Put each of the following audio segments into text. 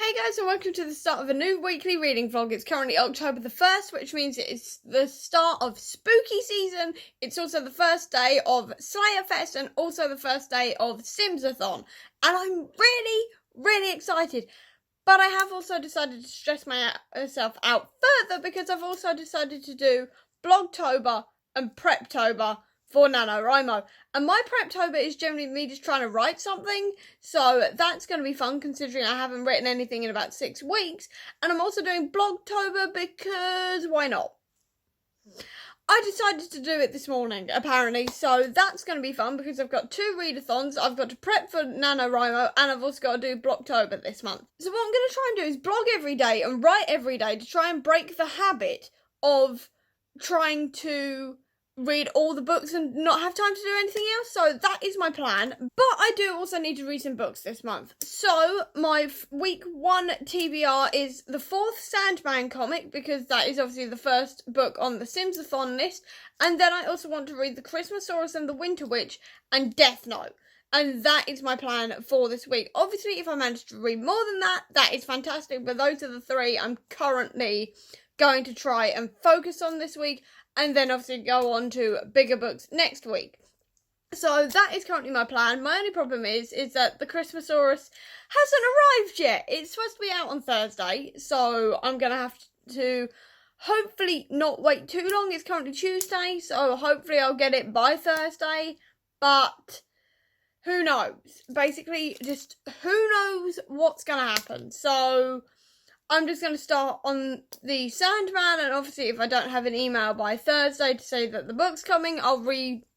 Hey guys, and welcome to the start of a new weekly reading vlog. It's currently October the 1st, which means it's the start of spooky season. It's also the first day of Slayer Fest and also the first day of Simsathon. And I'm really excited. But I have also decided to stress myself out further because I've also decided to do Blogtober and Preptober for NaNoWriMo. And my Preptober is generally me just trying to write something, so that's going to be fun considering I haven't written anything in about 6 weeks. And I'm also doing Blogtober because why not? I decided to do it this morning, apparently, so that's going to be fun because I've got 2 readathons, I've got to prep for NaNoWriMo, and I've also got to do Blogtober this month. So what I'm going to try and do is blog every day and write every day to try and break the habit of trying to read all the books and not have time to do anything else. So that is my plan. But I do also need to read some books this month. So my week 1 TBR is the 4th Sandman comic, because that is obviously the first book on the Simsathon list. And then I also want to read the Christmasaurus and the Winter Witch and Death Note. And that is my plan for this week. Obviously, if I manage to read more than that, that is fantastic. But those are the 3 I'm currently going to try and focus on this week. And then obviously go on to bigger books next week. So that is currently my plan. My only problem is that the Christmasaurus hasn't arrived yet. It's supposed to be out on Thursday. So I'm going to have to hopefully not wait too long. It's currently Tuesday. So hopefully I'll get it by Thursday. But who knows? Basically, just who knows what's going to happen. So I'm just going to start on the Sandman, and obviously if I don't have an email by Thursday to say that the book's coming, I'll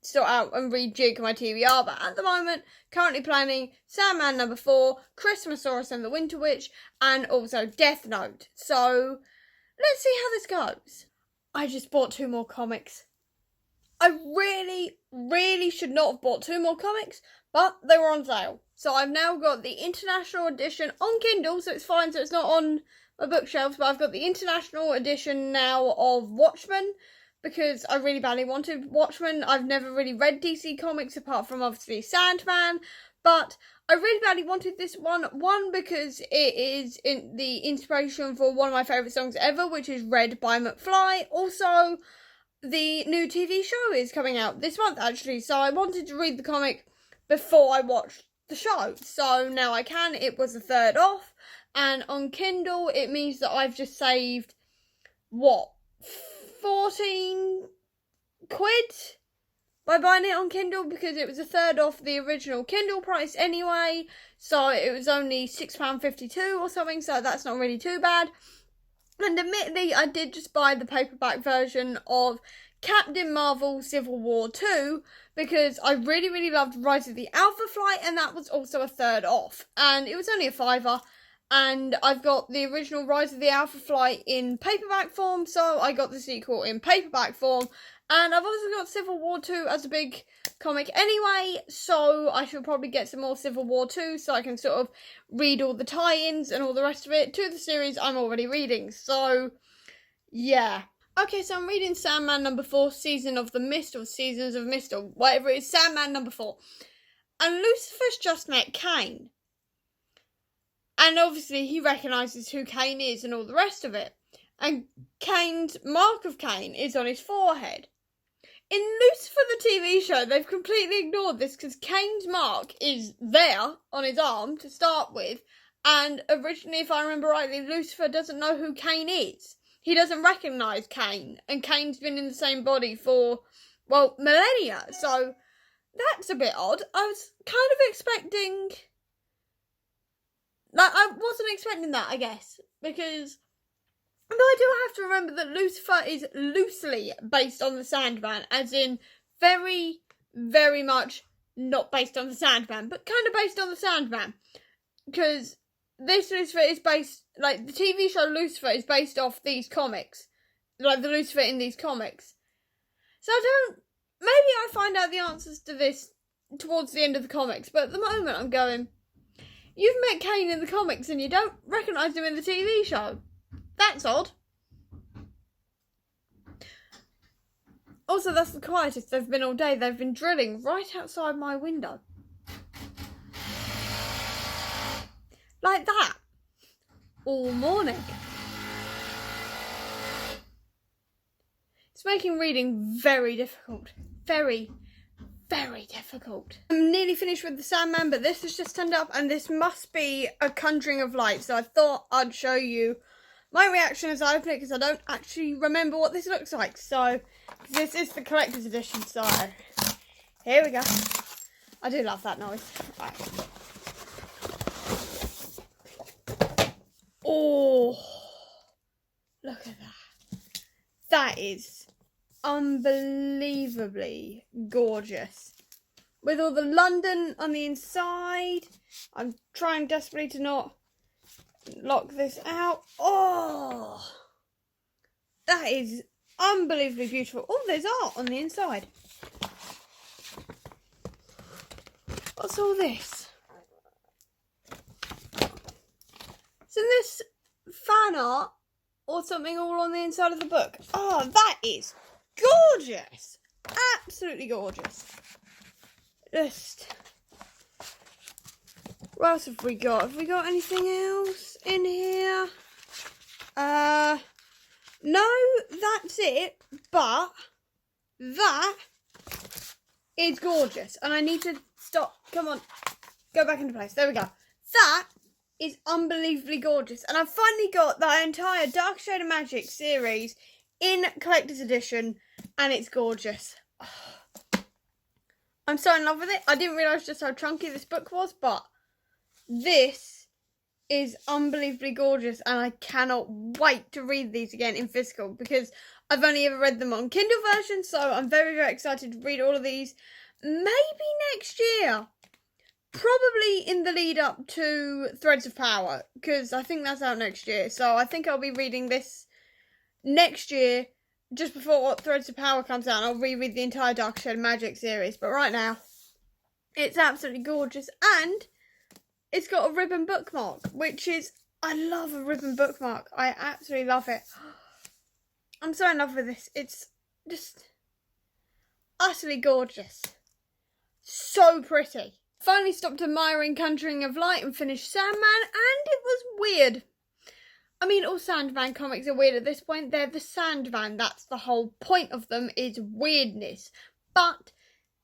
sort out and rejig my TBR, but at the moment, currently planning Sandman number 4, Christmasaurus and the Winter Witch, and also Death Note. So, let's see how this goes. I just bought 2 more comics. I really should not have bought 2 more comics, but they were on sale. So I've now got the international edition on Kindle, so it's fine, so it's not on my bookshelves, but I've got the international edition now of Watchmen, because I really badly wanted Watchmen. I've never really read DC comics apart from obviously Sandman, but I really badly wanted this one. One, because it is the inspiration for one of my favourite songs ever, which is Red by McFly. Also, the new TV show is coming out this month actually, so I wanted to read the comic before I watched the show. So now I can. It was a third off. And on Kindle, it means that I've just saved, 14 quid by buying it on Kindle, because it was a third off the original Kindle price anyway. So it was only £6.52 or something, so that's not really too bad. And admittedly, I did just buy the paperback version of Captain Marvel Civil War 2, because I really loved Rise of the Alpha Flight, and that was also a third off. And it was only a £5. And I've got the original Rise of the Alpha Flight in paperback form, so I got the sequel in paperback form. And I've also got Civil War 2 as a big comic anyway, so I should probably get some more Civil War 2 so I can sort of read all the tie-ins and all the rest of it to the series I'm already reading. So, yeah. Okay, so I'm reading Sandman number 4, Season of the Mist, or Seasons of Mist, or whatever it is, Sandman number 4. And Lucifer's just met Cain. And obviously he recognises who Cain is and all the rest of it. And Cain's mark of Cain is on his forehead. In Lucifer the TV show, they've completely ignored this, because Cain's mark is there on his arm to start with. And originally, if I remember rightly, Lucifer doesn't know who Cain is. He doesn't recognise Cain. And Cain's been in the same body for, millennia. So that's a bit odd. I was kind of expecting... I wasn't expecting that, I guess, because I do have to remember that Lucifer is loosely based on the Sandman, as in very much not based on the Sandman, but kind of based on the Sandman, because this Lucifer is based, the TV show Lucifer is based off these comics, the Lucifer in these comics. So maybe I find out the answers to this towards the end of the comics, but at the moment I'm going... You've met Cain in the comics and you don't recognise him in the TV show. That's odd. Also, that's the quietest they've been all day. They've been drilling right outside my window. Like that. all morning. It's making reading very difficult. Very, very difficult. I'm nearly finished with the Sandman, but this has just turned up, and this must be A Conjuring of Light, so I thought I'd show you my reaction as I open it, because I don't actually remember what this looks like. So, this is the collector's edition, so here we go. I do love that noise. Right. Oh, look at that. That is unbelievably gorgeous. With all the London on the inside. I'm trying desperately to not lock this out. Oh, that is unbelievably beautiful. Oh, there's art on the inside. What's all this? Isn't this fan art or something all on the inside of the book? Oh, that is gorgeous. Absolutely gorgeous. Just, what else have we got? Have we got anything else in here? No, that's it. But that is gorgeous. And I need to stop. Come on. Go back into place. There we go. That is unbelievably gorgeous. And I've finally got that entire Dark Shade of Magic series in collector's edition. And it's gorgeous. I'm so in love with it. I didn't realise just how chunky this book was, but this is unbelievably gorgeous, and I cannot wait to read these again in physical, because I've only ever read them on Kindle version, so I'm very, very excited to read all of these. Maybe next year. Probably in the lead up to Threads of Power, because I think that's out next year. So I think I'll be reading this next year, just before Threads of Power comes out. I'll reread the entire Dark Shade of Magic series. But right now, it's absolutely gorgeous. And it's got a ribbon bookmark, which is, I love a ribbon bookmark. I absolutely love it. I'm so in love with this. It's just utterly gorgeous. So pretty. Finally stopped admiring Conjuring of Light and finished Sandman, and it was weird. I mean, all Sandman comics are weird at this point. They're the Sandman. That's the whole point of them, is weirdness. But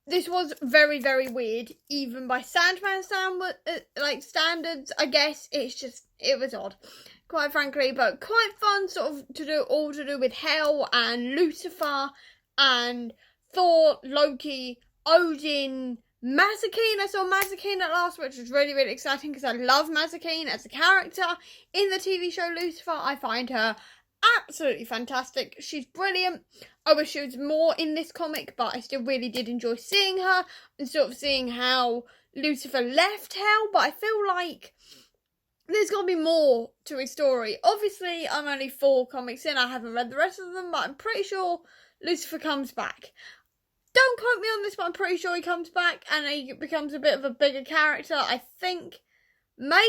this was very, very weird, even by Sandman standards. I guess it was odd, quite frankly, but quite fun, sort of to do with hell and Lucifer and Thor, Loki, Odin, Mazikeen. I saw Mazikeen at last, which was really, really exciting because I love Mazikeen as a character in the TV show Lucifer. I find her absolutely fantastic. She's brilliant. I wish she was more in this comic, but I still really did enjoy seeing her and sort of seeing how Lucifer left hell. But I feel like there's got to be more to his story. Obviously, I'm only 4 comics in. I haven't read the rest of them, but I'm pretty sure Lucifer comes back. Don't quote me on this, but I'm pretty sure he comes back and he becomes a bit of a bigger character. I think, maybe,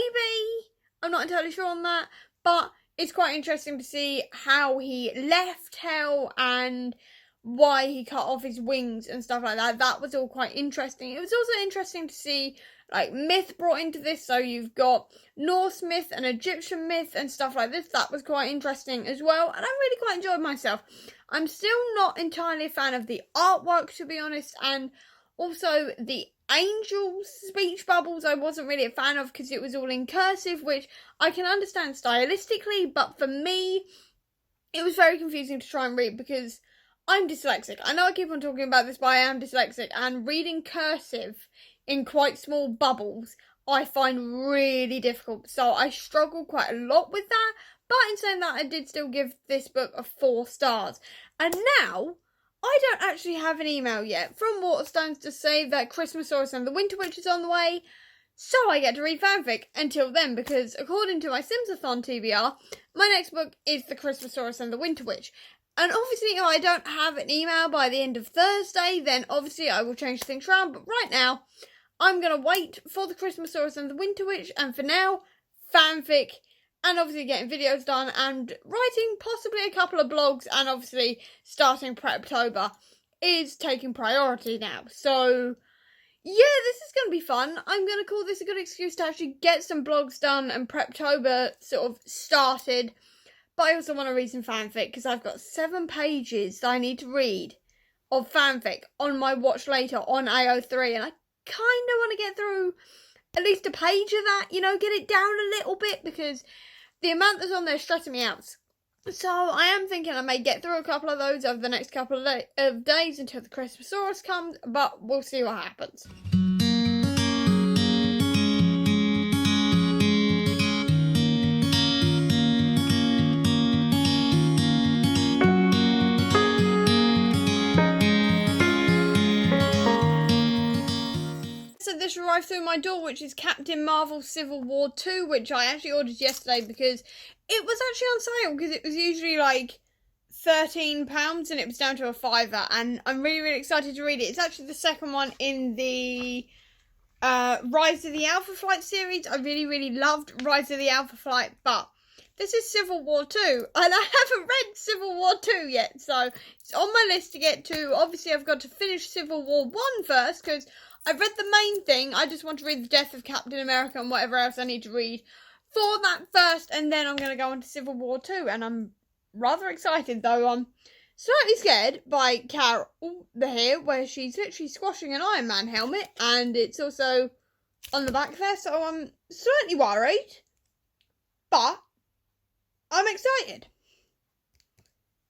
I'm not entirely sure on that, but it's quite interesting to see how he left hell and why he cut off his wings and stuff like that. That was all quite interesting. It was also interesting to see like myth brought into this. So you've got Norse myth and Egyptian myth and stuff like this. That was quite interesting as well. And I really quite enjoyed myself. I'm still not entirely a fan of the artwork, to be honest. And also the angel speech bubbles I wasn't really a fan of because it was all in cursive, which I can understand stylistically. But for me, it was very confusing to try and read because I'm dyslexic. I know I keep on talking about this, but I am dyslexic. And reading cursive in quite small bubbles, I find really difficult. So I struggle quite a lot with that. But in saying that, I did still give this book a 4 stars. And now, I don't actually have an email yet from Waterstones to say that Christmasaurus and the Winter Witch is on the way. So I get to read fanfic until then, because according to my Simsathon TBR, my next book is The Christmasaurus and the Winter Witch. And obviously, if I don't have an email by the end of Thursday, then obviously I will change things around. But right now, I'm going to wait for The Christmasaurus and the Winter Witch. And for now, fanfic. And obviously getting videos done and writing possibly a couple of blogs. And obviously starting Preptober is taking priority now. So, Yeah, this is going to be fun. I'm going to call this a good excuse to actually get some blogs done and Preptober sort of started. But I also want to read some fanfic because I've got 7 pages that I need to read of fanfic on my watch later on AO3, and I kind of want to get through at least a page of that, you know, get it down a little bit because the amount that's on there is stressing me out. So I am thinking I may get through a couple of those over the next couple of days until the Christmasaurus comes, but we'll see what happens. So this arrived through my door, which is Captain Marvel Civil War 2, which I actually ordered yesterday because it was actually on sale, because it was usually like £13 and it was down to a £5, and I'm really, really excited to read it. It's actually the second one in the Rise of the Alpha Flight series. I really, really loved Rise of the Alpha Flight, but this is Civil War 2, and I haven't read Civil War 2 yet, so it's on my list to get to. Obviously, I've got to finish Civil War 1 first, because I've read the main thing. I just want to read the death of Captain America and whatever else I need to read for that first, and then I'm going to go on to Civil War 2, and I'm rather excited, though I'm slightly scared by Carol here, where she's literally squashing an Iron Man helmet, and it's also on the back there, so I'm slightly worried, but I'm excited,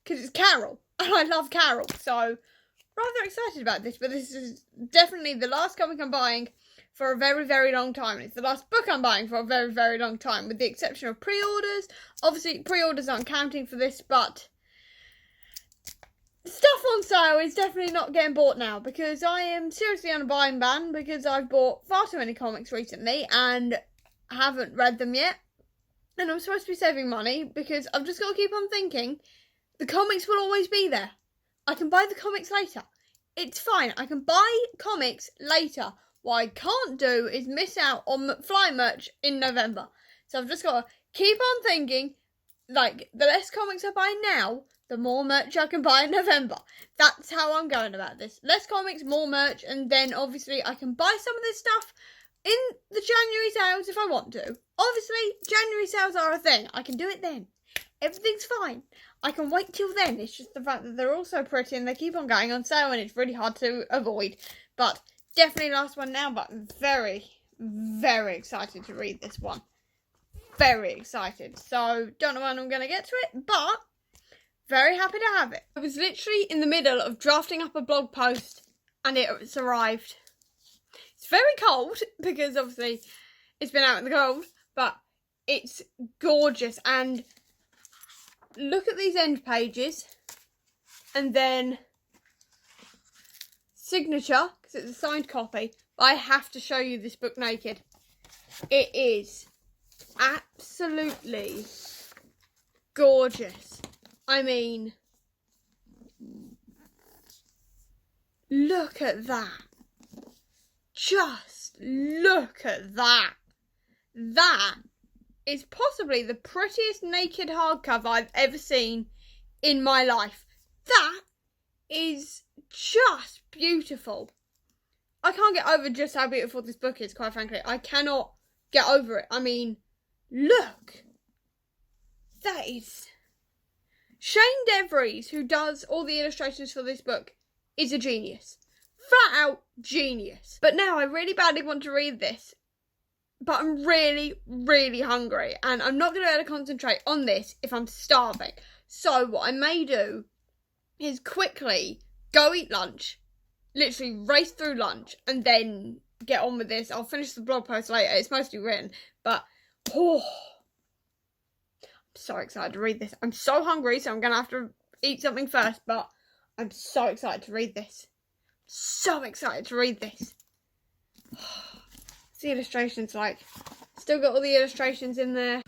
because it's Carol, and I love Carol, so rather excited about this. But this is definitely the last comic I'm buying for a very, very long time. And it's the last book I'm buying for a very, very long time, with the exception of pre-orders. Obviously, pre-orders aren't counting for this, but stuff on sale is definitely not getting bought now, because I am seriously on a buying ban, because I've bought far too many comics recently and haven't read them yet. And I'm supposed to be saving money, because I've just got to keep on thinking the comics will always be there. I can buy the comics later. It's fine. I can buy comics later. What I can't do is miss out on Fly merch in November. So I've just got to keep on thinking, like, the less comics I buy now, the more merch I can buy in November. That's how I'm going about this. Less comics, more merch, and then obviously I can buy some of this stuff in the January sales if I want to. Obviously, January sales are a thing. I can do it then. Everything's fine. I can wait till then. It's just the fact that they're all so pretty and they keep on going on sale, and it's really hard to avoid. But definitely last one now, but I'm very, very excited to read this one. Very excited. So, don't know when I'm going to get to it, but very happy to have it. I was literally in the middle of drafting up a blog post and it's arrived. It's very cold because obviously it's been out in the cold, but it's gorgeous. And look at these end pages, and then signature, because it's a signed copy. But I have to show you this book naked. It is absolutely gorgeous. I mean, look at that. Just look at that. That is possibly the prettiest naked hardcover I've ever seen in my life. That is just beautiful. I can't get over just how beautiful this book is, quite frankly. I cannot get over it. I mean, look. That is... Shane DeVries, who does all the illustrations for this book, is a genius. Flat out genius. But now I really badly want to read this. But I'm really, really hungry. And I'm not going to be able to concentrate on this if I'm starving. So what I may do is quickly go eat lunch. Literally race through lunch. And then get on with this. I'll finish the blog post later. It's mostly written. But, oh... so excited to read this. I'm so hungry, so I'm going to have to eat something first, but I'm so excited to read this. So excited to read this. What's the illustrations like? Still got all the illustrations in there.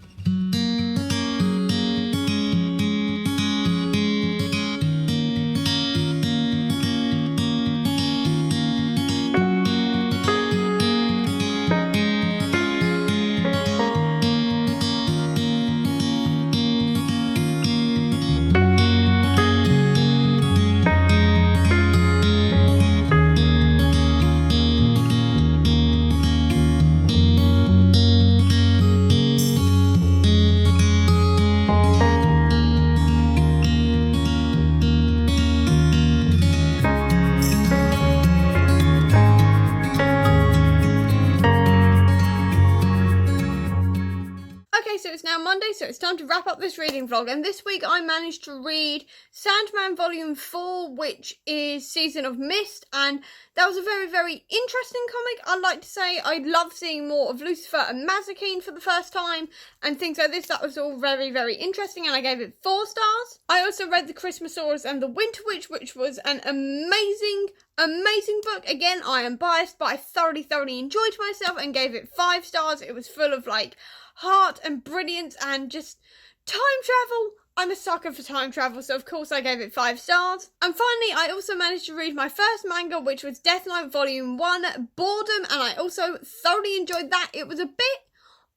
it's now Monday, so it's time to wrap up this reading vlog. And this week I managed to read Sandman Volume 4, which is Season of Mist, and that was a very, very interesting comic. I'd like to say I love seeing more of Lucifer and Mazikeen for the first time, and things like this. That was all very, very interesting, and I gave it 4 stars. I also read The Christmasaurus and The Winter Witch, which was an amazing book. Again, I am biased, but I thoroughly enjoyed myself and gave it 5 stars. It was full of like heart and brilliance and just time travel. I'm a sucker for time travel, so of course I gave it 5 stars. And finally, I also managed to read my first manga, which was Death Note Volume 1, Boredom, and I also thoroughly enjoyed that. It was a bit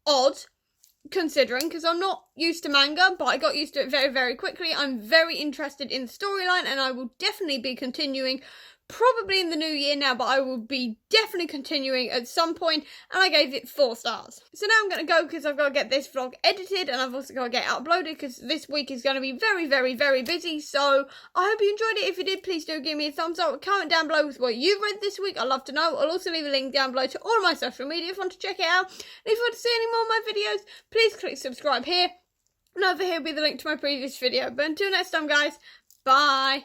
odd, considering, because I'm not used to manga, but I got used to it very, very quickly. I'm very interested in the storyline, and I will definitely be continuing probably in the new year now, but I will be definitely continuing at some point, and I gave it 4 stars. So now I'm going to go because I've got to get this vlog edited, and I've also got to get it uploaded because this week is going to be very, very busy. So I hope you enjoyed it. If you did, please do give me a thumbs up, comment down below with what you read this week. I'd love to know. I'll also leave a link down below to all of my social media if you want to check it out. And if you want to see any more of my videos, please click subscribe here, and over here will be the link to my previous video. But until next time, guys, bye.